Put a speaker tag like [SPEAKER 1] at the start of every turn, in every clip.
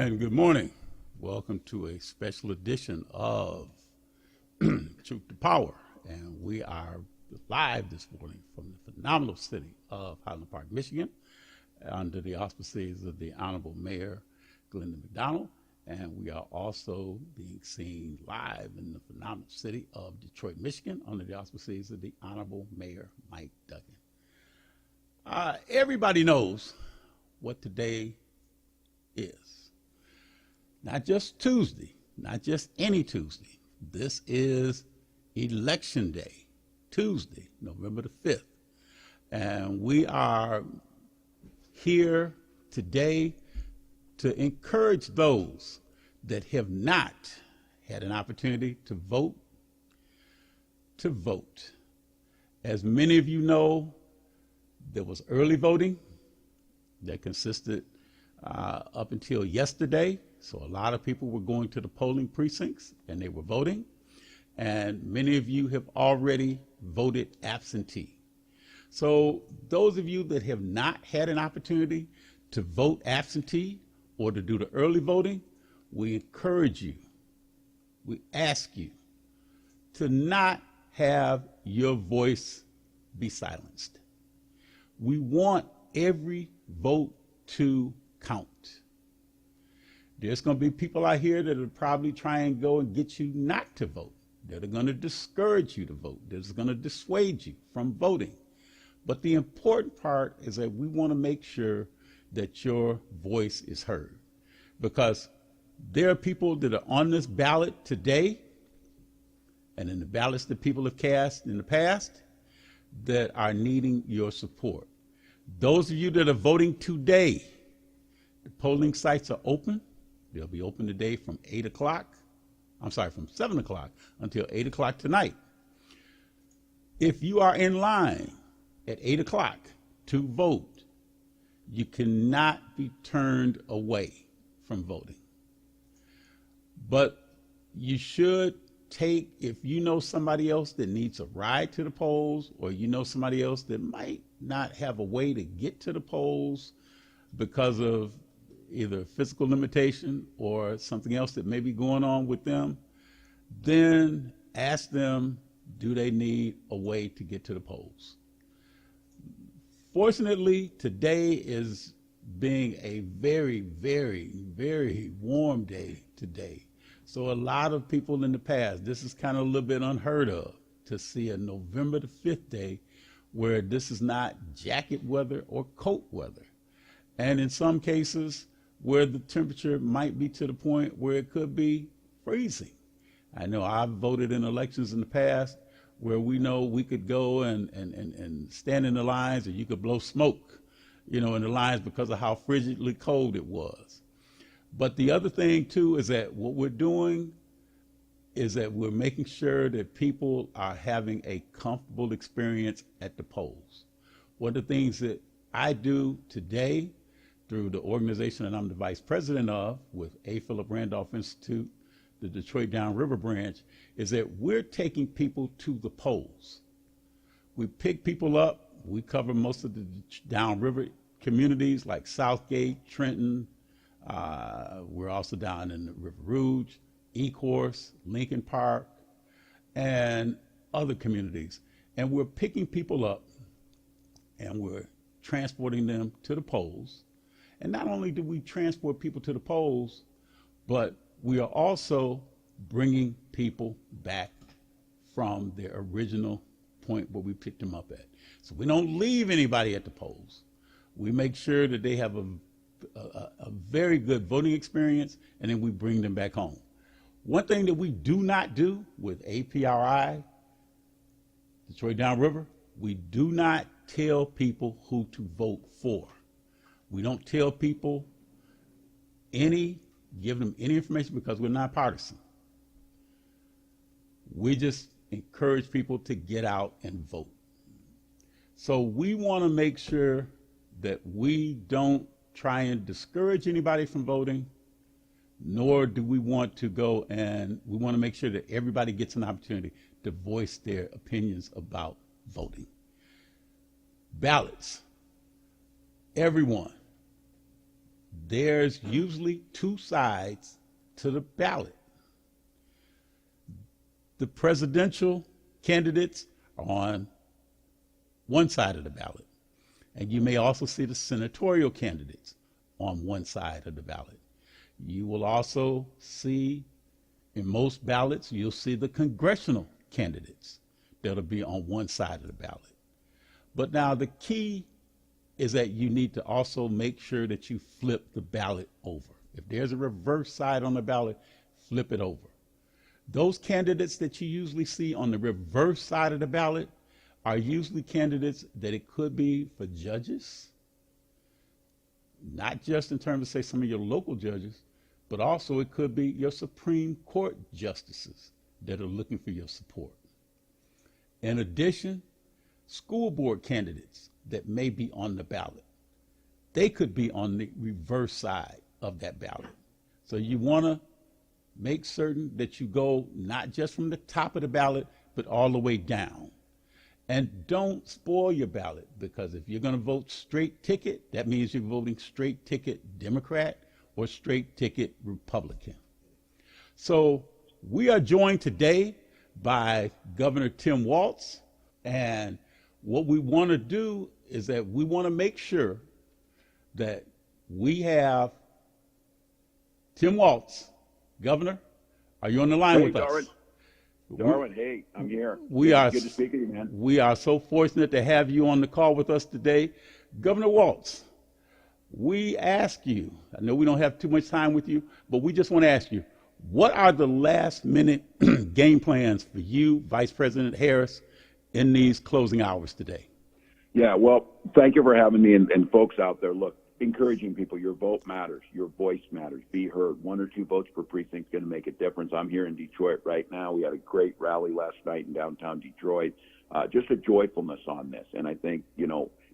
[SPEAKER 1] And good morning. Welcome to a special edition of Truth to Power. And we are live this morning from the phenomenal city of Highland Park, Michigan, under the auspices of the Honorable Mayor Glenda McDonald. And we are also being seen live in the phenomenal city of Detroit, Michigan, under the auspices of the Honorable Mayor Mike Duggan. Everybody knows what today is. Not just Tuesday, not just any Tuesday. This is Election Day, Tuesday, November the 5th. And we are here today to encourage those that have not had an opportunity to vote. As many of you know, there was early voting that consisted up until yesterday. So a lot of people were going to the polling precincts and they were voting. And many of you have already voted absentee. So those of you that have not had an opportunity to vote absentee or to do the early voting, we encourage you, we ask you to not have your voice be silenced. We want every vote to count. There's going to be people out here that will probably try and go and get you not to vote. They're going to discourage you to vote. They're going to dissuade you from voting. But the important part is that we want to make sure that your voice is heard. Because there are people that are on this ballot today, and in the ballots that people have cast in the past, that are needing your support. Those of you that are voting today, the polling sites are open. They'll be open today from 7 o'clock until 8 o'clock tonight. If you are in line at 8 o'clock to vote, you cannot be turned away from voting. But you should take, if you know somebody else that needs a ride to the polls, or you know somebody else that might not have a way to get to the polls because of either physical limitation or something else that may be going on with them, then ask them, do they need a way to get to the polls? Fortunately, today is being a very, very, very warm day today. So a lot of people in the past, this is kind of a little bit unheard of to see a November the 5th day where this is not jacket weather or coat weather. And in some cases, where the temperature might be to the point where it could be freezing. I know I've voted in elections in the past where we know we could go and stand in the lines, and you could blow smoke, in the lines because of how frigidly cold it was. But the other thing too is that what we're doing is that we're making sure that people are having a comfortable experience at the polls. One of the things that I do today through the organization that I'm the vice president of with A. Philip Randolph Institute, the Detroit Downriver branch, is that we're taking people to the polls. We pick people up. We cover most of the downriver communities like Southgate, Trenton. We're also down in the River Rouge, Ecorse, Lincoln Park, and other communities. And we're picking people up and we're transporting them to the polls. And not only do we transport people to the polls, but we are also bringing people back from their original point where we picked them up at. So we don't leave anybody at the polls. We make sure that they have a very good voting experience, and then we bring them back home. One thing that we do not do with APRI, Detroit Downriver, we do not tell people who to vote for. We don't tell people give them any information because we're not partisan. We just encourage people to get out and vote. So we want to make sure that we don't try and discourage anybody from voting, nor do we want to go and we want to make sure that everybody gets an opportunity to voice their opinions about voting. Ballots. Everyone there's usually two sides to the ballot. The presidential candidates are on one side of the ballot. And you may also see the senatorial candidates on one side of the ballot. You will also see, in most ballots, you'll see the congressional candidates that'll be on one side of the ballot. But now the key is that you need to also make sure that you flip the ballot over. If there's a reverse side on the ballot, flip it over. Those candidates that you usually see on the reverse side of the ballot are usually candidates that it could be for judges, not just in terms of, say, some of your local judges, but also it could be your Supreme Court justices that are looking for your support. In addition, school board candidates that may be on the ballot, they could be on the reverse side of that ballot. So you want to make certain that you go not just from the top of the ballot, but all the way down. And don't spoil your ballot, because if you're going to vote straight ticket, that means you're voting straight ticket Democrat or straight ticket Republican. So we are joined today by Governor Tim Walz, and what we want to do is that we want to make sure that we have Tim Walz. Governor, are you on the line with us?
[SPEAKER 2] Darwin, hey, I'm here. Good to speak with you, man.
[SPEAKER 1] We are so fortunate to have you on the call with us today. Governor Walz, we ask you, I know we don't have too much time with you, but we just want to ask you, what are the last minute game plans for you, Vice President Harris, in these closing hours today?
[SPEAKER 2] Yeah, well, thank you for having me, and folks out there, look, encouraging people, your vote matters, your voice matters, be heard. 1 or 2 votes per precinct is going to make a difference. I'm here in Detroit right now. We had a great rally last night in downtown Detroit. Just a joyfulness on this. And I think,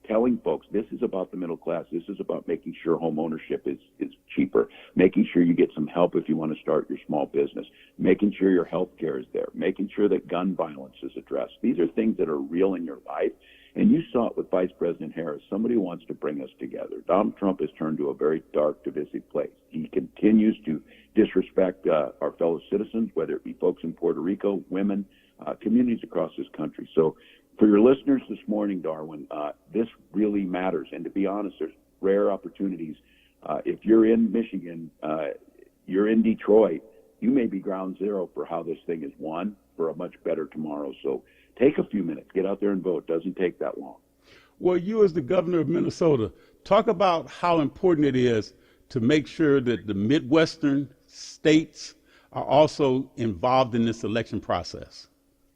[SPEAKER 2] telling folks this is about the middle class. This is about making sure home ownership is cheaper, making sure you get some help if you want to start your small business, making sure your health care is there, making sure that gun violence is addressed. These are things that are real in your life. And you saw it with Vice President Harris. Somebody who wants to bring us together. Donald Trump has turned to a very dark, divisive place. He continues to disrespect our fellow citizens, whether it be folks in Puerto Rico, women, communities across this country. So for your listeners this morning, Darwin, this really matters. And to be honest, there's rare opportunities. If you're in Michigan, you're in Detroit, you may be ground zero for how this thing is won for a much better tomorrow. So take a few minutes, get out there and vote. Doesn't take that long.
[SPEAKER 1] Well, you as the governor of Minnesota, talk about how important it is to make sure that the Midwestern states are also involved in this election process.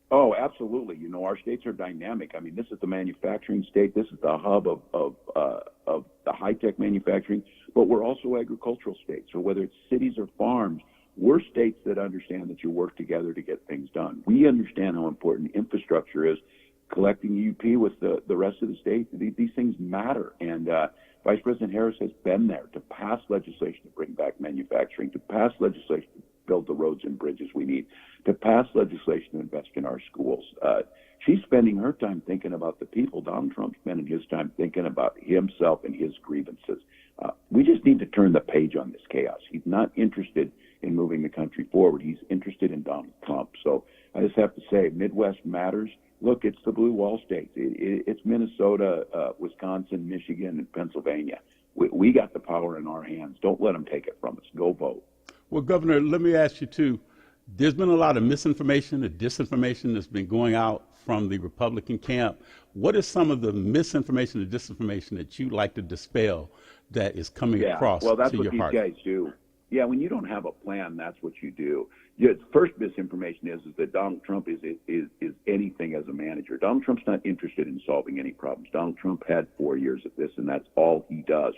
[SPEAKER 2] Oh, absolutely. Our states are dynamic. I mean, this is the manufacturing state. This is the hub of the high-tech manufacturing, but we're also agricultural states. So whether it's cities or farms, we're states that understand that you work together to get things done. We understand how important infrastructure is. Collecting UP with the rest of the state, these things matter. And Vice President Harris has been there to pass legislation to bring back manufacturing, to pass legislation to build the roads and bridges we need, to pass legislation to invest in our schools. She's spending her time thinking about the people. Donald Trump's spending his time thinking about himself and his grievances. We just need to turn the page on this chaos. He's not interested in moving the country forward. He's interested in Donald Trump. So I just have to say, Midwest matters. Look, it's the blue wall states. It's Minnesota, Wisconsin, Michigan, and Pennsylvania. We got the power in our hands. Don't let them take it from us. Go vote.
[SPEAKER 1] Well, Governor, let me ask you, too. There's been a lot of misinformation and disinformation that's been going out from the Republican camp. What is some of the misinformation and disinformation that you'd like to dispel that is coming across to your heart?
[SPEAKER 2] Well, that's what these guys do. Yeah, when you don't have a plan, that's what you do. The first misinformation is that Donald Trump is anything as a manager. Donald Trump's not interested in solving any problems. Donald Trump had 4 years of this, and that's all he does.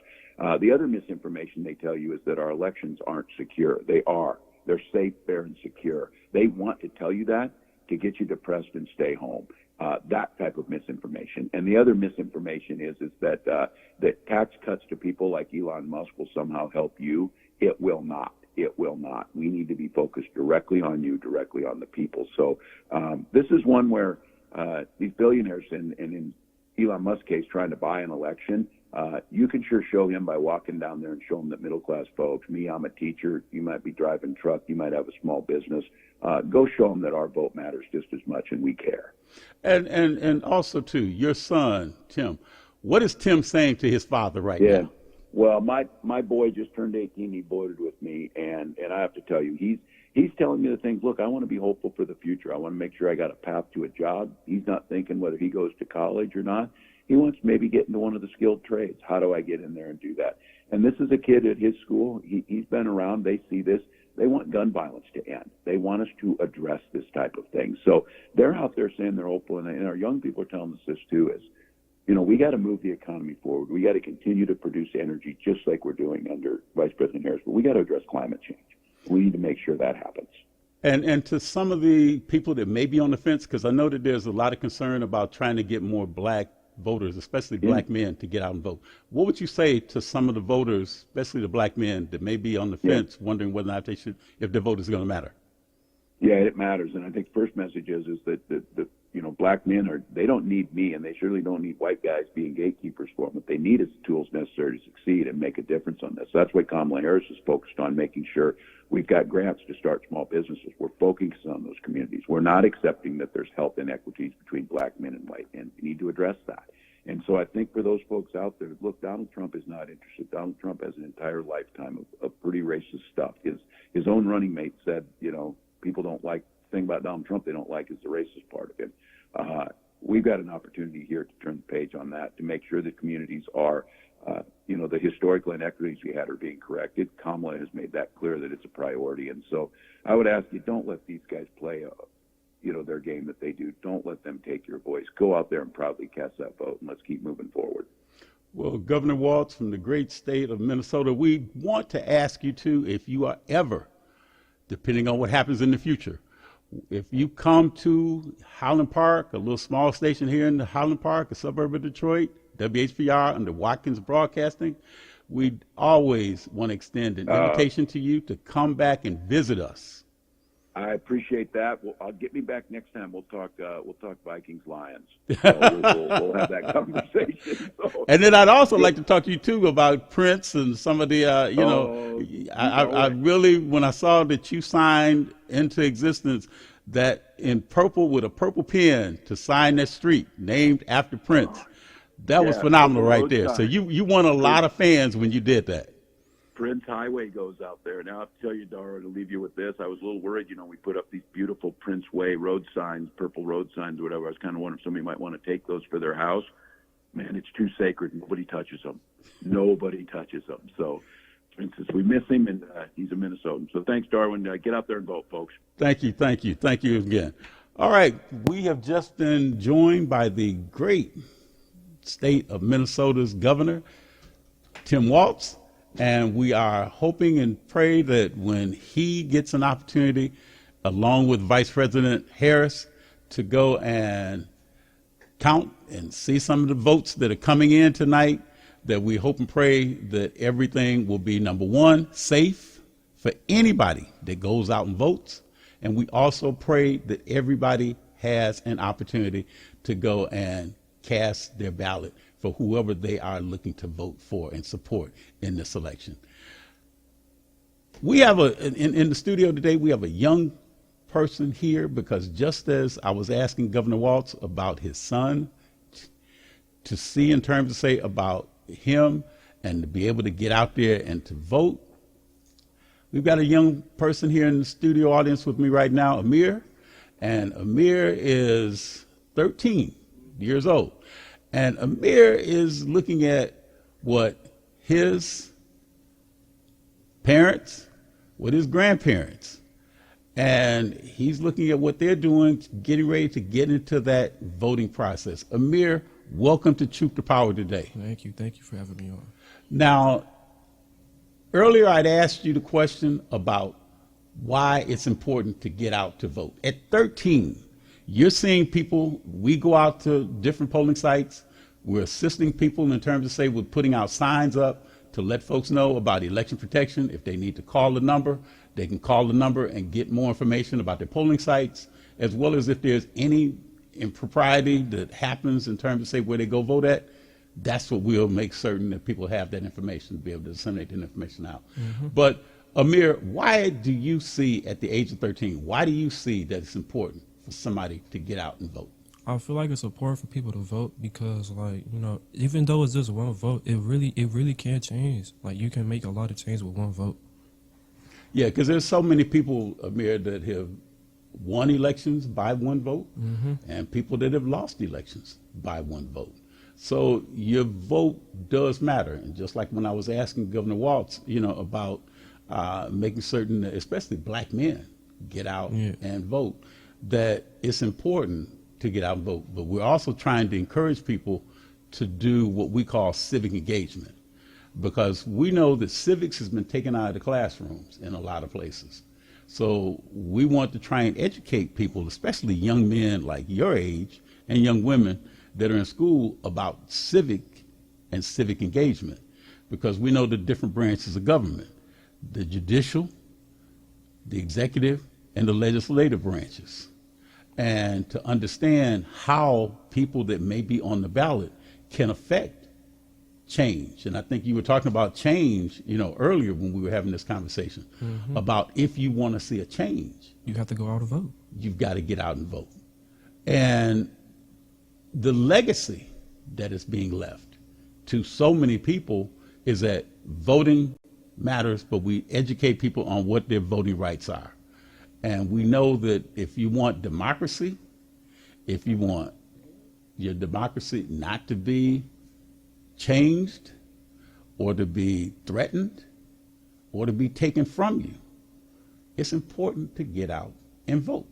[SPEAKER 2] The other misinformation they tell you is that our elections aren't secure. They are. They're safe, fair, and secure. They want to tell you that to get you depressed and stay home. That type of misinformation. And the other misinformation is that that tax cuts to people like Elon Musk will somehow help you. It will not. It will not. We need to be focused directly on you, directly on the people. So this is one where these billionaires, and in Elon Musk's case, trying to buy an election, You can sure show him by walking down there and show him that middle-class folks, me, I'm a teacher, you might be driving a truck, you might have a small business. Go show them that our vote matters just as much and we care.
[SPEAKER 1] And also, too, your son, Tim, what is Tim saying to his father right now?
[SPEAKER 2] Well, my boy just turned 18. He voted with me, and I have to tell you, he's telling me the things. Look, I want to be hopeful for the future. I want to make sure I got a path to a job. He's not thinking whether he goes to college or not. He wants to maybe get into one of the skilled trades. How do I get in there and do that? And this is a kid at his school. He's been around. They see this. They want gun violence to end. They want us to address this type of thing. So they're out there saying they're hopeful, and our young people are telling us this too, is, we got to move the economy forward. We got to continue to produce energy just like we're doing under Vice President Harris, but we got to address climate change. We need to make sure that happens.
[SPEAKER 1] And to some of the people that may be on the fence, because I know that there's a lot of concern about trying to get more black voters, especially black men, to get out and vote. What would you say to some of the voters, especially the black men that may be on the fence, wondering whether or not if their vote is going to matter?
[SPEAKER 2] Yeah, it matters. And I think first message is that black men they don't need me, and they surely don't need white guys being gatekeepers for them. What they need is the tools necessary to succeed and make a difference on this. That's why Kamala Harris is focused on making sure we've got grants to start small businesses. We're focusing on those communities. We're not accepting that there's health inequities between black men and white men. We need to address that. And so I think for those folks out there, look, Donald Trump is not interested. Donald Trump has an entire lifetime of pretty racist stuff. His own running mate said, people don't like the thing about Donald Trump they don't like is the racist part of him. We've got an opportunity here to turn the page on that, to make sure that communities are, the historical inequities we had are being corrected. Kamala has made that clear that it's a priority. And so I would ask you, don't let these guys play, their game that they do. Don't let them take your voice. Go out there and proudly cast that vote, and let's keep moving forward.
[SPEAKER 1] Well, Governor Walz, from the great state of Minnesota, we want to ask you, too, if you are ever, depending on what happens in the future, if you come to Highland Park, a little small station here in the Highland Park, a suburb of Detroit, WHPR under Watkins Broadcasting, we always want to extend an invitation to you to come back and visit us.
[SPEAKER 2] I appreciate that. Well, get me back next time. We'll talk Vikings Lions. So we'll have that conversation. So.
[SPEAKER 1] And then I'd also like to talk to you too about Prince and some of the I really, when I saw that you signed into existence that in purple with a purple pen to sign that street named after Prince, that was phenomenal right there. So you won a lot of fans when you did that.
[SPEAKER 2] Prince Highway goes out there. Now, I have to tell you, Dara, to leave you with this, I was a little worried. We put up these beautiful Prince Way road signs, purple road signs, or whatever. I was kind of wondering if somebody might want to take those for their house. Man, it's too sacred. Nobody touches them. Nobody touches them. So, Princess, we miss him, and he's a Minnesotan. So thanks, Darwin. Get out there and vote, folks.
[SPEAKER 1] Thank you again. All right, we have just been joined by the great state of Minnesota's governor, Tim Walz. And we are hoping and pray that when he gets an opportunity, along with Vice President Harris, to go and count and see some of the votes that are coming in tonight, that we hope and pray that everything will be, number one, safe for anybody that goes out and votes. And we also pray that everybody has an opportunity to go and cast their ballot for whoever they are looking to vote for and support in this election. We have in the studio today, we have a young person here, because just as I was asking Governor Walz about his son, to see in terms of say about him and to be able to get out there and to vote, we've got a young person here in the studio audience with me right now, Amir. And Amir is 13 years old. And Amir is looking at what his parents, what his grandparents, and he's looking at what they're doing, getting ready to get into that voting process. Amir, welcome to Truth to Power today.
[SPEAKER 3] Thank you. Thank you for having me on.
[SPEAKER 1] Now, earlier I'd asked you the question about why it's important to get out to vote. At 13, you're seeing people, we go out to different polling sites, we're assisting people in terms of say we're putting out signs up to let folks know about election protection. If they need to call the number, they can call the number and get more information about their polling sites, as well as if there's any impropriety that happens in terms of say where they go vote at, that's what we'll make certain that people have that information to be able to disseminate that information out. But Amir, why do you see at the age of 13, why do you see that it's important for somebody to get out and vote?
[SPEAKER 3] I feel like it's important for people to vote because, like, you know, even though it's just one vote, it really can change. Like, you can make a lot of change with one vote.
[SPEAKER 1] Yeah, because there's so many people, Amir, that have won elections by one vote, and people that have lost elections by one vote. So your vote does matter. And just like when I was asking Governor Walz, you know, about making certain that especially black men get out and vote, that it's important to get out and vote. But we're also trying to encourage people to do what we call civic engagement, because we know that civics has been taken out of the classrooms in a lot of places. So we want to try and educate people, especially young men like your age and young women that are in school, about civic and civic engagement, because we know the different branches of government, the judicial, the executive, and the legislative branches. And to understand how people that may be on the ballot can affect change. And I think you were talking about change, you know, earlier when we were having this conversation about if you want to see a change,
[SPEAKER 3] You have to go out and vote.
[SPEAKER 1] you've got to get out and vote. And the legacy that is being left to so many people is that voting matters, but we educate people on what their voting rights are. And we know that if you want democracy, if you want your democracy not to be changed or to be threatened or to be taken from you, it's important to get out and vote.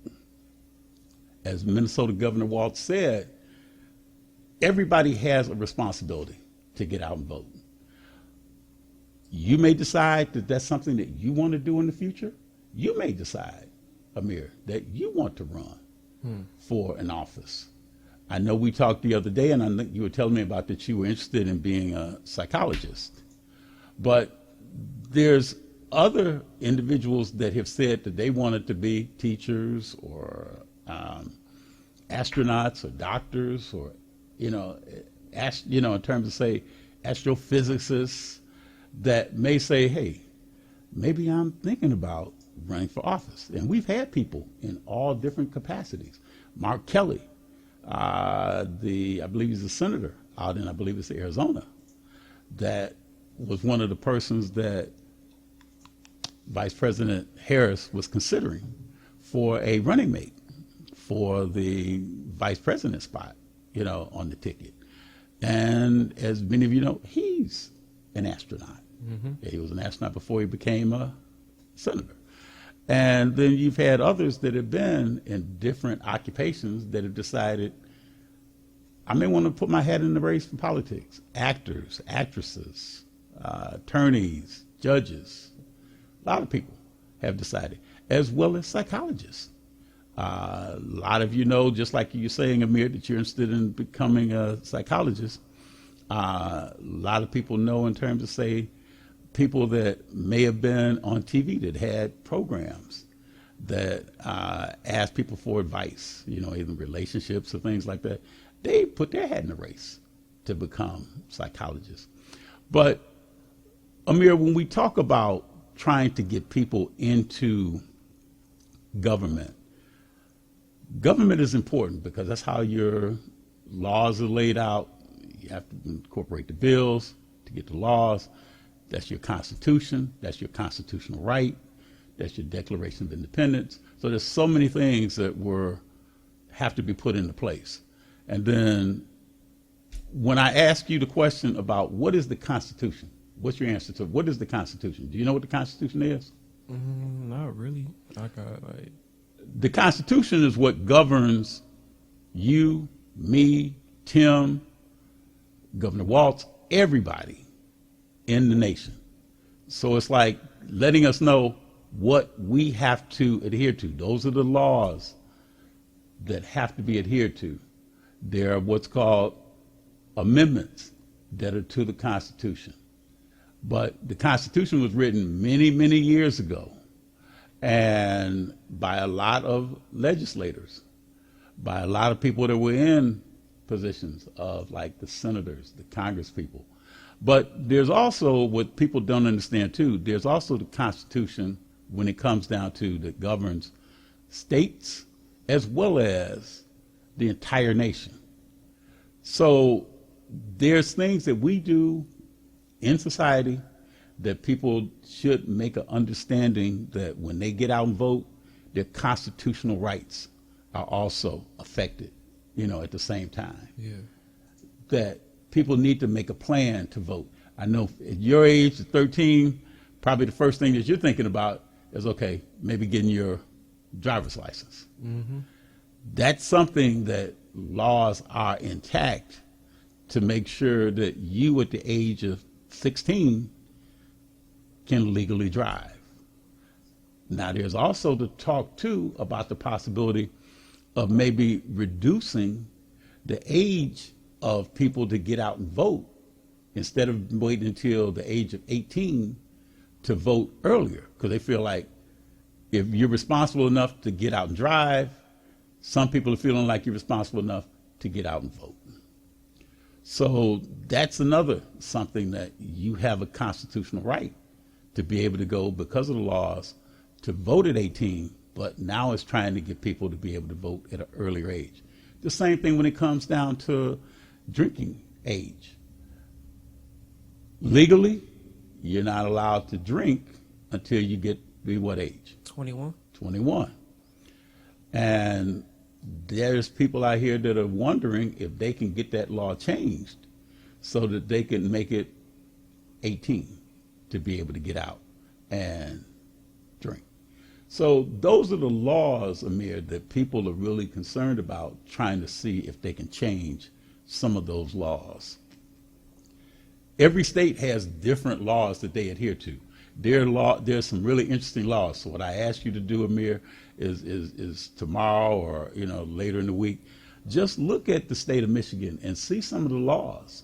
[SPEAKER 1] As Minnesota Governor Walz said, everybody has a responsibility to get out and vote. You may decide that that's something that you want to do in the future. You may decide, Amir, that you want to run for an office. I know we talked the other day, and I know you were telling me about that you were interested in being a psychologist. But there's other individuals that have said that they wanted to be teachers or astronauts or doctors or, in terms of, say, astrophysicists that may say, hey, maybe I'm thinking about running for office. And we've had people in all different capacities. Mark Kelly, I believe he's a senator out in, I believe it's Arizona, that was one of the persons that Vice President Harris was considering for a running mate for the vice president spot, on the ticket. And as many of you know, he's an astronaut. He was an astronaut before he became a senator. And then you've had others that have been in different occupations that have decided, I may want to put my hat in the race for politics. Actors, actresses, attorneys, judges, a lot of people have decided, as well as psychologists. A lot of you know, just like you're saying, Amir, that you're interested in becoming a psychologist. A lot of people know in terms of, say, people that may have been on TV that had programs that asked people for advice, either relationships or things like that. They put their hat in the race to become psychologists. But, Amir, when we talk about trying to get people into government is important because that's how your laws are laid out. You have to incorporate the bills to get the laws. That's your Constitution. That's your constitutional right. That's your Declaration of Independence. So there's so many things that have to be put into place. And then when I ask you the question about what is the Constitution, what's your answer to what is the Constitution? Do you know what the Constitution is?
[SPEAKER 3] Not really.
[SPEAKER 1] The Constitution is what governs you, me, Tim, Governor Walz, everybody in the nation. So it's like letting us know what we have to adhere to. Those are the laws that have to be adhered to. There are what's called amendments that are to the Constitution. But the Constitution was written many, many years ago, and by a lot of legislators, by a lot of people that were in positions of like the senators, the Congress people. But there's also what people don't understand too. There's also the Constitution when it comes down to that governs states as well as the entire nation. So there's things that we do in society that people should make an understanding that when they get out and vote, their constitutional rights are also affected, at the same time.
[SPEAKER 3] Yeah.
[SPEAKER 1] That people need to make a plan to vote. I know at your age, at 13, probably the first thing that you're thinking about is, okay, maybe getting your driver's license.
[SPEAKER 3] Mm-hmm.
[SPEAKER 1] That's something that laws are intact to make sure that you at the age of 16 can legally drive. Now, there's also the talk, too, about the possibility of maybe reducing the age of people to get out and vote instead of waiting until the age of 18 to vote earlier, because they feel like if you're responsible enough to get out and drive, some people are feeling like you're responsible enough to get out and vote. So that's another something that you have a constitutional right to be able to go because of the laws to vote at 18, but now it's trying to get people to be able to vote at an earlier age. The same thing when it comes down to drinking age. Legally, you're not allowed to drink until you get to be what age?
[SPEAKER 3] 21.
[SPEAKER 1] 21. And there's people out here that are wondering if they can get that law changed so that they can make it 18 to be able to get out and drink. So those are the laws, Amir, that people are really concerned about, trying to see if they can change some of those laws. Every state has different laws that they adhere to. There's some really interesting laws. So what I ask you to do, Amir, is tomorrow or later in the week, just look at the state of Michigan and see some of the laws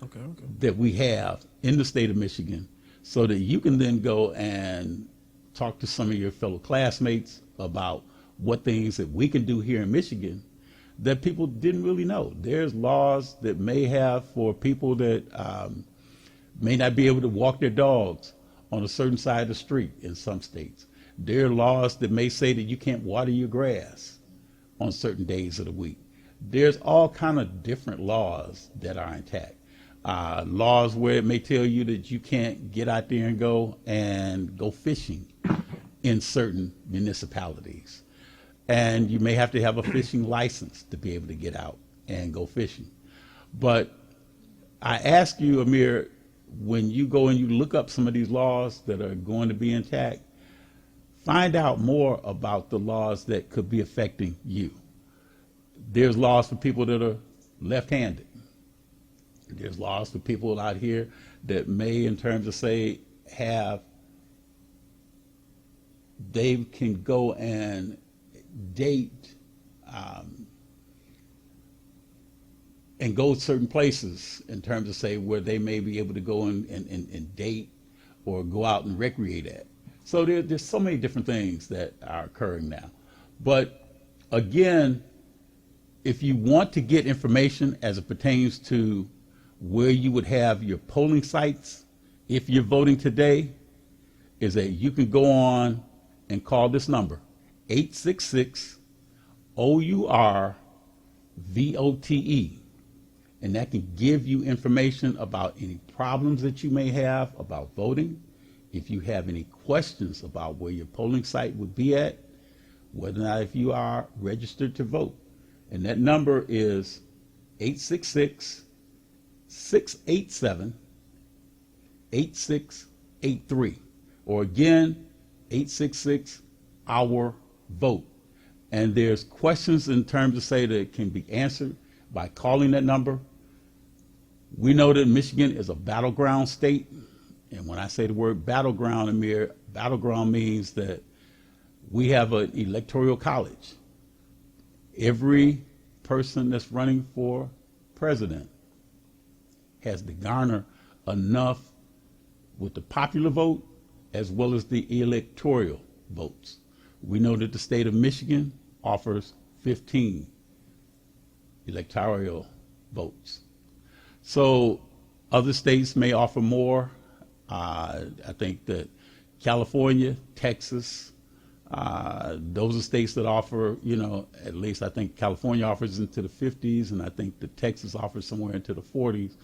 [SPEAKER 3] Okay.
[SPEAKER 1] that we have in the state of Michigan, so that you can then go and talk to some of your fellow classmates about what things that we can do here in Michigan that people didn't really know. There's laws that may have for people that may not be able to walk their dogs on a certain side of the street in some states. There are laws that may say that you can't water your grass on certain days of the week. There's all kind of different laws that are intact. Laws where it may tell you that you can't get out there and go fishing in certain municipalities. And you may have to have a fishing license to be able to get out and go fishing. But I ask you, Amir, when you go and you look up some of these laws that are going to be intact, find out more about the laws that could be affecting you. There's laws for people that are left-handed. There's laws for people out here that may, in terms of say, they can go and date and go certain places in terms of say where they may be able to go and date or go out and recreate at. So there's so many different things that are occurring now. But again, if you want to get information as it pertains to where you would have your polling sites if you're voting today, is that you can go on and call this number, 866-OUR-VOTE. And that can give you information about any problems that you may have about voting. If you have any questions about where your polling site would be at, whether or not if you are registered to vote. And that number is 866-687-8683. Or again, 866-OUR-VOTE. And there's questions in terms of say that can be answered by calling that number. We know that Michigan is a battleground state. And when I say the word battleground, Amir, battleground means that we have an electoral college. Every person that's running for president has to garner enough with the popular vote as well as the electoral votes. We know that the state of Michigan offers 15 electoral votes. So other states may offer more. I think that California, Texas, those are states that offer, at least I think California offers into the 50s, and I think that Texas offers somewhere into the 40s.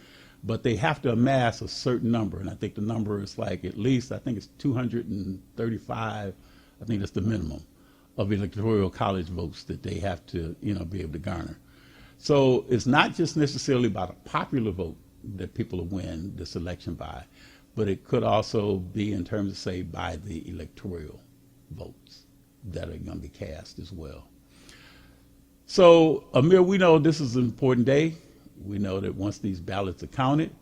[SPEAKER 1] But they have to amass a certain number, and I think the number is like at least, I think it's 235, I think that's the minimum of electoral college votes that they have to, be able to garner. So it's not just necessarily about a popular vote that people will win this election by, but it could also be in terms of, say, by the electoral votes that are going to be cast as well. So, Amir, we know this is an important day. We know that once these ballots are counted,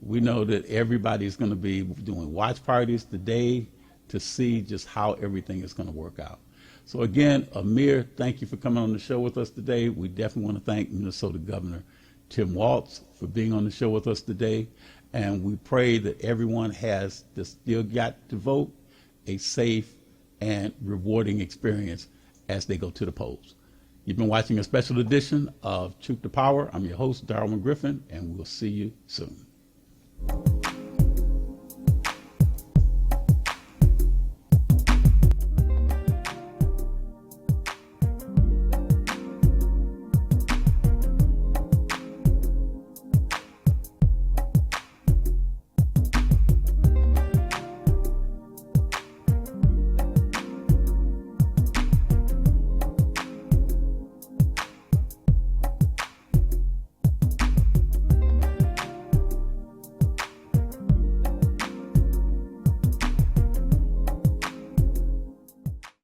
[SPEAKER 1] we know that everybody's going to be doing watch parties today to see just how everything is going to work out. So again, Amir, thank you for coming on the show with us today. We definitely want to thank Minnesota Governor Tim Walz for being on the show with us today. And we pray that everyone has still got to vote a safe and rewarding experience as they go to the polls. You've been watching a special edition of Truth to Power. I'm your host, Darwin Griffin, and we'll see you soon.